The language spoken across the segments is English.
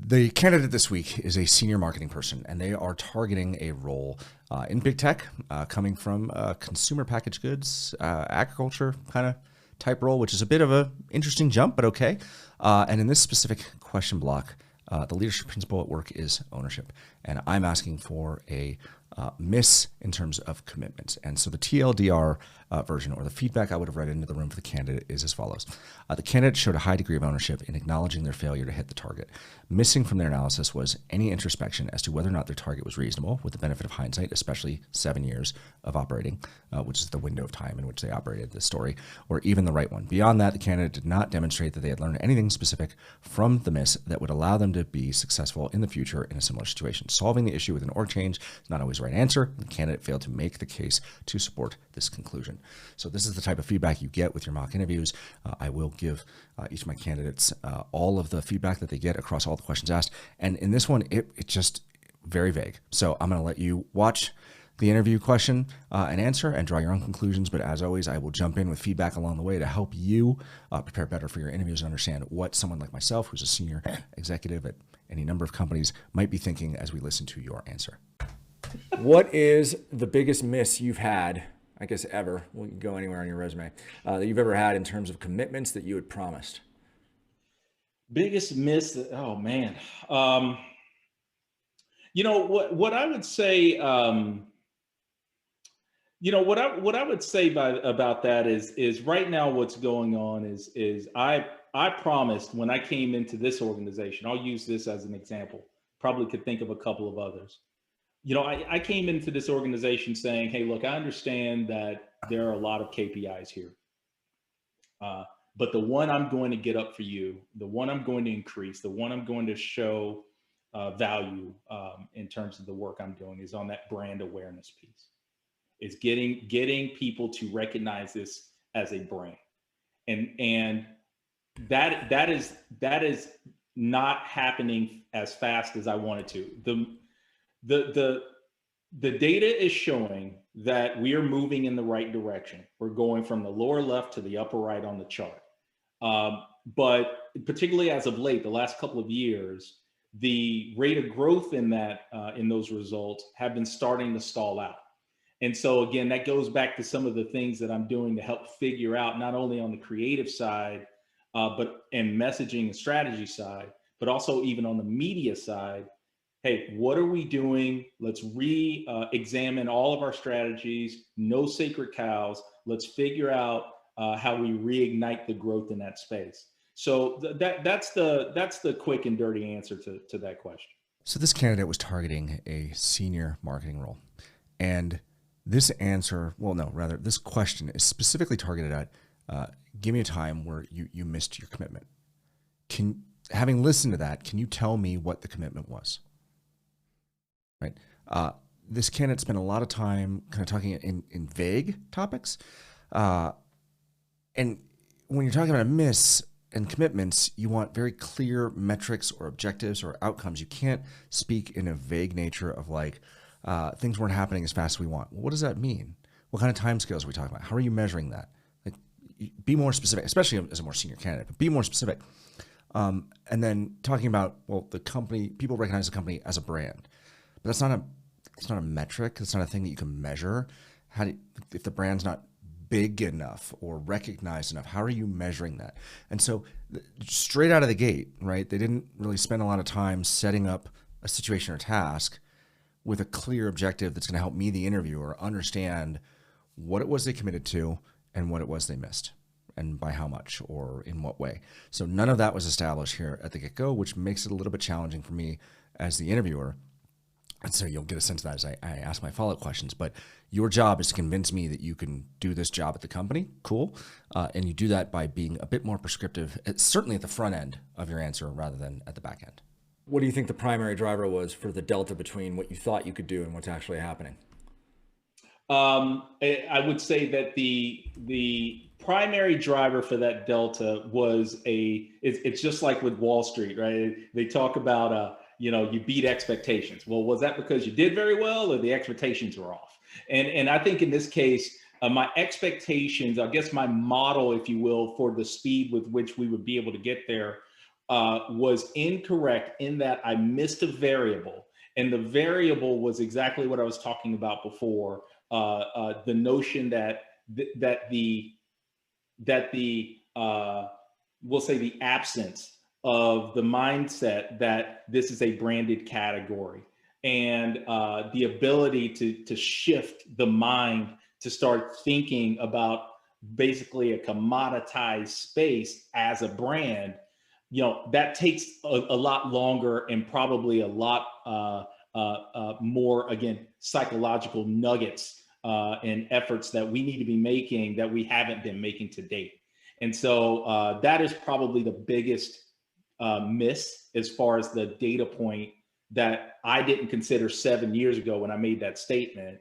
The candidate this week is a senior marketing person, and they are targeting a role in big tech, coming from consumer packaged goods, agriculture kind of type role, which is a bit of a interesting jump, but okay. And in this specific question block, the leadership principle at work is ownership, and I'm asking for a miss in terms of commitment. And so the TLDR version, or the feedback I would have read into the room for the candidate, is as follows. The candidate showed a high degree of ownership in acknowledging their failure to hit the target. Missing from their analysis was any introspection as to whether or not their target was reasonable, with the benefit of hindsight, especially 7 years of operating, which is the window of time in which they operated this story, or even the right one. Beyond that, the candidate did not demonstrate that they had learned anything specific from the miss that would allow them to be successful in the future in a similar situation. Solving the issue with an org change is not always the right answer. The candidate failed to make the case to support this conclusion. So this is the type of feedback you get with your mock interviews. I will give each of my candidates all of the feedback that they get across all the questions asked. And in this one, it just very vague. So I'm going to let you watch the interview question and answer and draw your own conclusions. But as always, I will jump in with feedback along the way to help you prepare better for your interviews and understand what someone like myself, who's a senior executive at any number of companies, might be thinking as we listen to your answer. What is the biggest miss you've had, I guess ever, we can go anywhere on your resume, that you've ever had in terms of commitments that you had promised? Biggest miss, oh man. What I would say, what I would say about that is right now what's going on is I promised when I came into this organization, I'll use this as an example, probably could think of a couple of others. I came into this organization saying, hey, look, I understand that there are a lot of KPIs here. But the one I'm going to get up for you, the one I'm going to increase, the one I'm going to show value in terms of the work I'm doing is on that brand awareness piece. It's getting people to recognize this as a brand. And that is not happening as fast as I wanted to. The data is showing that we are moving in the right direction. We're going from the lower left to the upper right on the chart. But particularly as of late, the last couple of years, the rate of growth in those results have been starting to stall out. And so again, that goes back to some of the things that I'm doing to help figure out, not only on the creative side, and messaging and strategy side, but also even on the media side. Hey, what are we doing? Let's re-examine all of our strategies. No sacred cows. Let's figure out how we reignite the growth in that space. So that's the quick and dirty answer to that question. So this candidate was targeting a senior marketing role, and this question is specifically targeted at give me a time where you missed your commitment. Having listened to that, can you tell me what the commitment was? Right. This candidate spent a lot of time kind of talking in vague topics. And when you're talking about a miss and commitments, you want very clear metrics or objectives or outcomes. You can't speak in a vague nature of like, things weren't happening as fast as we want. Well, what does that mean? What kind of timescales are we talking about? How are you measuring that? Like, be more specific, especially as a more senior candidate, but be more specific. And then talking about, well, the company, people recognize the company as a brand. But that's not a metric. That's not a thing that you can measure. If the brand's not big enough or recognized enough, how are you measuring that? And so straight out of the gate, right, they didn't really spend a lot of time setting up a situation or task with a clear objective that's going to help me, the interviewer, understand what it was they committed to and what it was they missed, and by how much or in what way. So none of that was established here at the get-go, which makes it a little bit challenging for me as the interviewer. And so you'll get a sense of that as I ask my follow-up questions. But your job is to convince me that you can do this job at the company. Cool. And you do that by being a bit more prescriptive, certainly at the front end of your answer rather than at the back end. What do you think the primary driver was for the delta between what you thought you could do and what's actually happening? I would say that the primary driver for that delta was it's just like with Wall Street, right? They talk about you beat expectations. Well, was that because you did very well or the expectations were off? And I think in this case, my expectations, I guess my model, if you will, for the speed with which we would be able to get there was incorrect in that I missed a variable. And the variable was exactly what I was talking about before. The notion that we'll say the absence of the mindset that this is a branded category, and the ability to shift the mind to start thinking about basically a commoditized space as a brand. That takes a lot longer and probably a lot more, again, psychological nuggets and efforts that we need to be making that we haven't been making to date. And so that is probably the biggest miss as far as the data point that I didn't consider 7 years ago when I made that statement.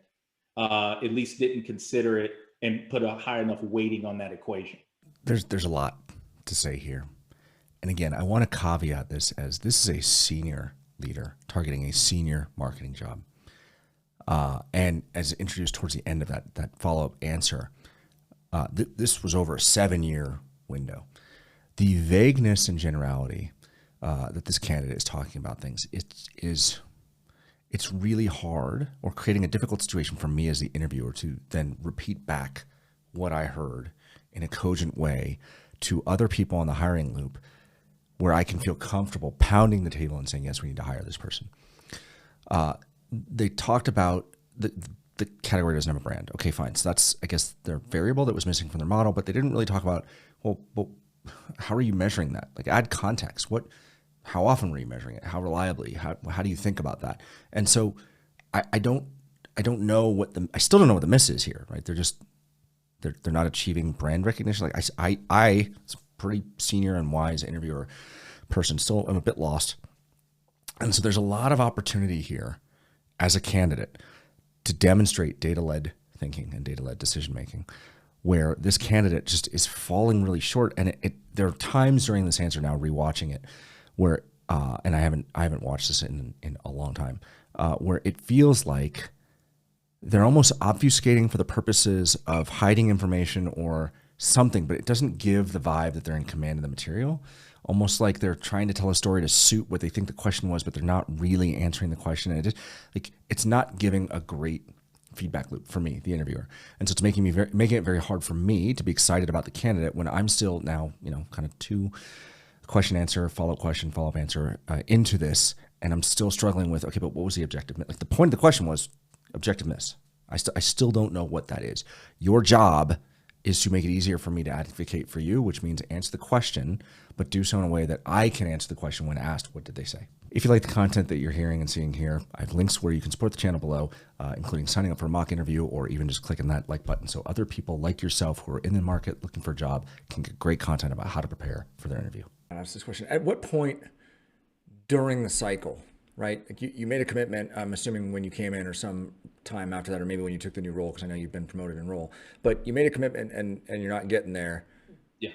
At least didn't consider it and put a high enough weighting on that equation. There's a lot to say here. And again, I want to caveat this as this is a senior leader targeting a senior marketing job. And as introduced towards the end of that follow-up answer, this was over a 7-year window. The vagueness and generality that this candidate is talking about things, it's really hard, or creating a difficult situation for me as the interviewer to then repeat back what I heard in a cogent way to other people on the hiring loop, where I can feel comfortable pounding the table and saying, yes, we need to hire this person. They talked about the category doesn't have a brand. Okay, fine. So that's, I guess, their variable that was missing from their model, but they didn't really talk about, well, how are you measuring that? Like, add context. How often were you measuring it? How reliably? How do you think about that? And so I don't know I still don't know what the miss is here, right? They're not achieving brand recognition. Like I pretty senior and wise interviewer person, still I'm a bit lost. And so there's a lot of opportunity here as a candidate to demonstrate data-led thinking and data-led decision-making, where this candidate just is falling really short. And there are times during this answer, now rewatching it, where, and I haven't watched this in a long time, where it feels like they're almost obfuscating for the purposes of hiding information or something, but it doesn't give the vibe that they're in command of the material. Almost like they're trying to tell a story to suit what they think the question was, but they're not really answering the question. And it's not giving a great feedback loop for me, the interviewer. And so it's making it very hard for me to be excited about the candidate when I'm still now, kind of two question answer, follow-up question, follow-up answer into this. And I'm still struggling with, okay, but what was the objective? Like, the point of the question was objective miss. I still don't know what that is. Your job is to make it easier for me to advocate for you, which means answer the question, but do so in a way that I can answer the question when asked, what did they say? If you like the content that you're hearing and seeing here, I have links where you can support the channel below, including signing up for a mock interview, or even just clicking that like button so other people like yourself who are in the market looking for a job can get great content about how to prepare for their interview. I'll ask this question. At what point during the cycle, right? Like you made a commitment, I'm assuming when you came in or some time after that, or maybe when you took the new role, because I know you've been promoted in role, but you made a commitment and you're not getting there. Yeah.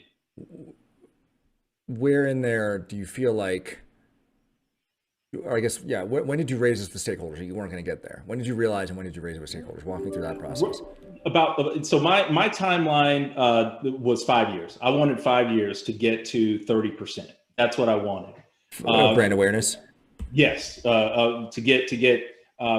Where in there do you feel like, or I guess, yeah, when did you raise this with stakeholders? You weren't going to get there. When did you realize, and when did you raise it with stakeholders? Walk me through that process. So my timeline was 5 years. I wanted 5 years to get to 30%. That's what I wanted. Brand awareness. Yes, to get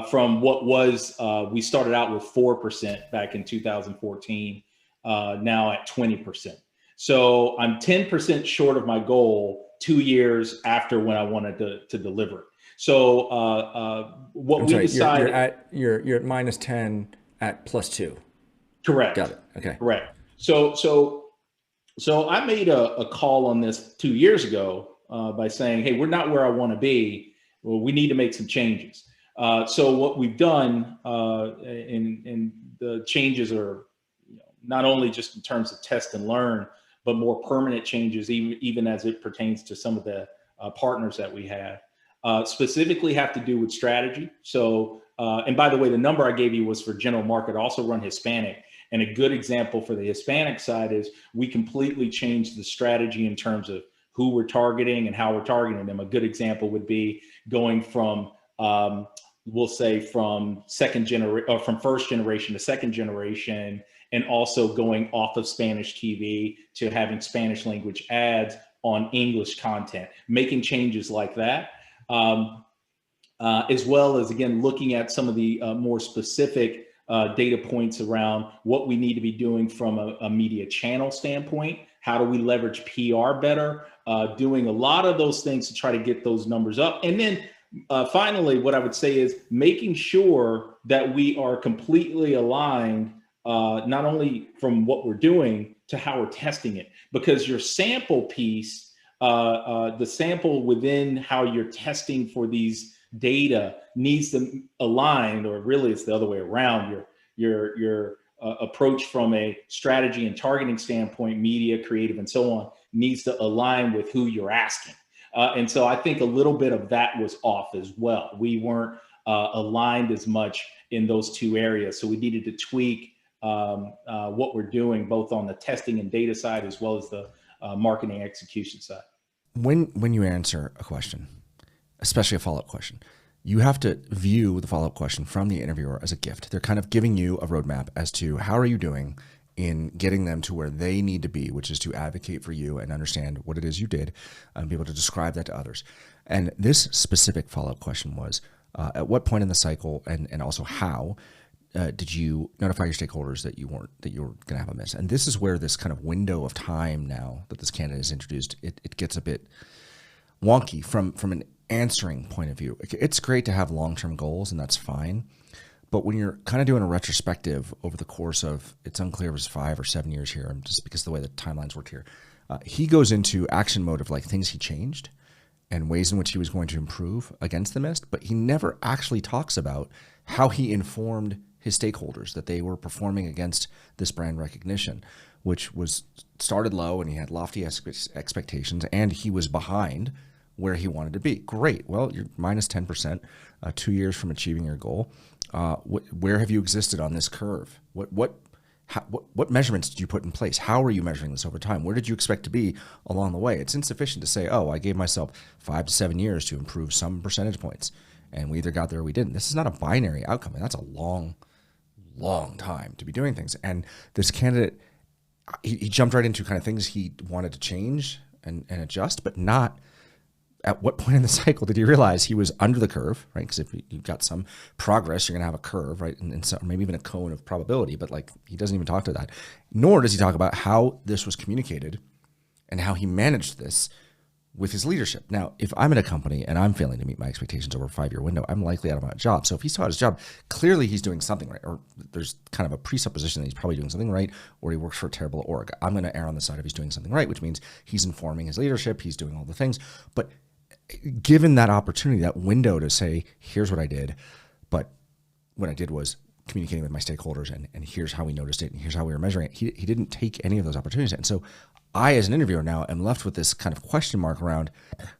from what was, we started out with 4% back in 2014, now at 20%. So I'm 10% short of my goal 2 years after when I wanted to deliver it. So what we decided, you're at minus 10 at plus 2. Correct. Got it. Okay. Correct. So I made a call on this 2 years ago by saying, hey, we're not where I want to be. Well, we need to make some changes. So what we've done, and the changes are not only just in terms of test and learn, but more permanent changes, even as it pertains to some of the partners that we have, specifically have to do with strategy. So, and by the way, the number I gave you was for general market, also run Hispanic. And a good example for the Hispanic side is we completely changed the strategy in terms of who we're targeting and how we're targeting them. A good example would be going from, we'll say from from first generation to second generation, and also going off of Spanish TV to having Spanish language ads on English content, making changes like that. As well as, again, looking at some of the more specific data points around what we need to be doing from a media channel standpoint. How do we leverage PR better? Doing a lot of those things to try to get those numbers up. And then finally, what I would say is making sure that we are completely aligned, not only from what we're doing to how we're testing it, because your sample piece, the sample within how you're testing for these data needs to align, or really it's the other way around. Your approach from a strategy and targeting standpoint, media, creative, and so on, needs to align with who you're asking. And so I think a little bit of that was off as well. We weren't aligned as much in those two areas. So we needed to tweak what we're doing, both on the testing and data side, as well as the marketing execution side. When you answer a question, especially a follow-up question, you have to view the follow-up question from the interviewer as a gift. They're kind of giving you a roadmap as to how are you doing in getting them to where they need to be, which is to advocate for you and understand what it is you did and be able to describe that to others. And this specific follow-up question was, at what point in the cycle and also how did you notify your stakeholders that you were going to have a miss? And this is where this kind of window of time now that this candidate is introduced, it gets a bit wonky from an answering point of view. It's great to have long-term goals, and that's fine. But when you're kind of doing a retrospective over the course of, it's unclear if it's 5 or 7 years here, just because of the way the timelines worked here, he goes into action mode of like things he changed and ways in which he was going to improve against the mist, but he never actually talks about how he informed his stakeholders that they were performing against this brand recognition, which was started low and he had lofty expectations and he was behind where he wanted to be. Great. Well, you're minus 10%, 2 years from achieving your goal. Where have you existed on this curve? What measurements did you put in place? How are you measuring this over time? Where did you expect to be along the way? It's insufficient to say, oh, I gave myself 5 to 7 years to improve some percentage points, and we either got there or we didn't. This is not a binary outcome, and that's a long time to be doing things. And this candidate, he jumped right into kind of things he wanted to change and adjust, but not at what point in the cycle did he realize he was under the curve, right? Because if you've got some progress, you're going to have a curve, right? And so maybe even a cone of probability, but like he doesn't even talk to that. Nor does he talk about how this was communicated and how he managed this with his leadership. Now, if I'm in a company and I'm failing to meet my expectations over a 5-year window, I'm likely out of my job. So if he's still out of his job, clearly he's doing something right, or there's kind of a presupposition that he's probably doing something right, or he works for a terrible org. I'm going to err on the side of he's doing something right, which means he's informing his leadership, he's doing all the things. But given that opportunity, that window to say, here's what I did, but what I did was communicating with my stakeholders, and here's how we noticed it, and here's how we were measuring it. He didn't take any of those opportunities. And so I, as an interviewer now, am left with this kind of question mark around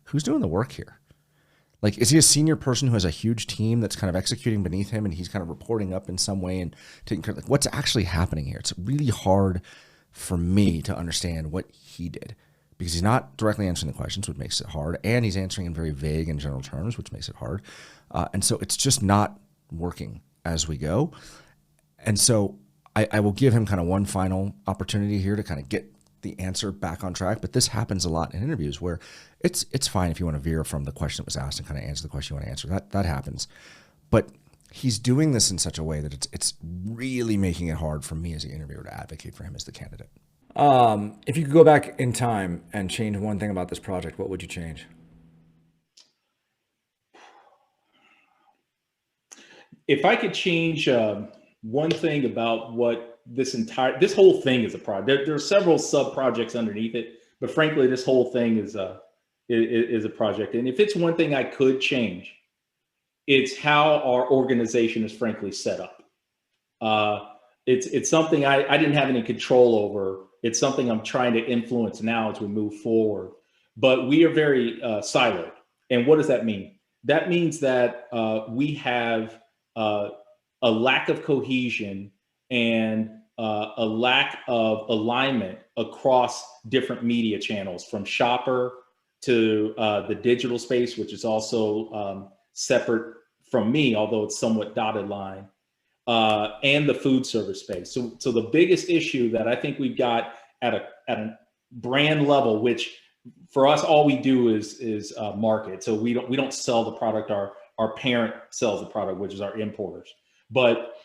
who's doing the work here? Like, is he a senior person who has a huge team that's kind of executing beneath him and he's kind of reporting up in some way and taking care of, like, what's actually happening here? It's really hard for me to understand what he did, because he's not directly answering the questions, which makes it hard, and he's answering in very vague and general terms, which makes it hard. And so it's just not working as we go. And so I will give him kind of one final opportunity here to kind of get the answer back on track. But this happens a lot in interviews where it's fine if you want to veer from the question that was asked and kind of answer the question you want to answer. That happens. But he's doing this in such a way that it's really making it hard for me as the interviewer to advocate for him as the candidate. If you could go back in time and change one thing about this project, what would you change? If I could change one thing about what this whole thing is a project. There are several sub projects underneath it, but frankly, this whole thing is a project. And if it's one thing I could change, it's how our organization is frankly set up. It's something I didn't have any control over. It's something I'm trying to influence now as we move forward. But we are very siloed. And what does that mean? That means that we have a lack of cohesion and a lack of alignment across different media channels, from shopper to the digital space, which is also separate from me, although it's somewhat dotted line, and the food service space. So the biggest issue that I think we've got at a brand level, which for us, all we do is market. So we don't sell the product. Our parent sells the product, which is our importers. But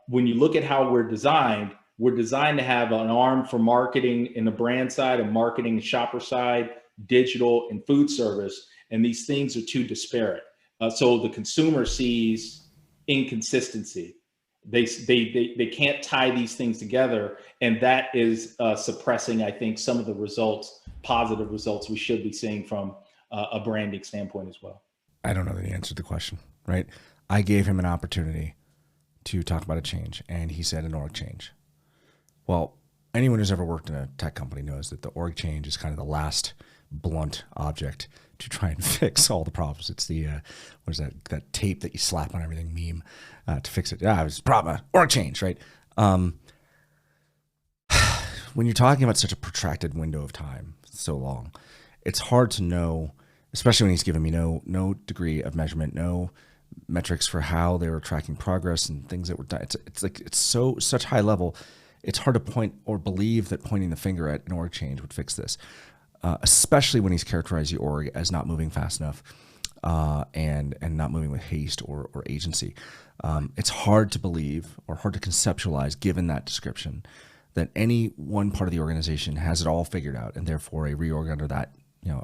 when you look at how we're designed to have an arm for marketing in the brand side and marketing shopper side, digital and food service. And these things are too disparate. So the consumer sees inconsistency. They can't tie these things together. And that is suppressing, I think, some of the results, positive results we should be seeing from a branding standpoint as well. I don't know that he answered the question, right? I gave him an opportunity to talk about a change, and he said an org change. Well, anyone who's ever worked in a tech company knows that the org change is kind of the last blunt object to try and fix all the problems. It's the what is that tape that you slap on everything meme to fix it. Yeah, it was a problem. Org change, right? When you're talking about such a protracted window of time, so long, it's hard to know, especially when he's given me no degree of measurement, no metrics for how they were tracking progress and things that were done. It's such high level. It's hard to point or believe that pointing the finger at an org change would fix this, especially when he's characterized the org as not moving fast enough and not moving with haste or agency. It's hard to believe or hard to conceptualize, given that description, that any one part of the organization has it all figured out, and therefore a reorg under that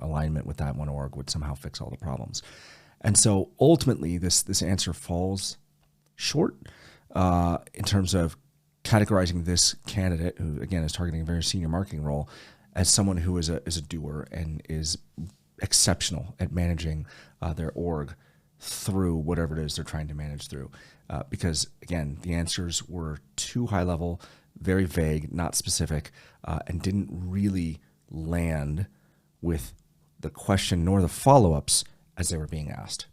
alignment with that one org would somehow fix all the problems. And so ultimately, this answer falls short in terms of categorizing this candidate, who again is targeting a very senior marketing role, as someone who is a doer and is exceptional at managing their org through whatever it is they're trying to manage through. Because again, the answers were too high level, very vague, not specific, and didn't really land with the question nor the follow-ups as they were being asked.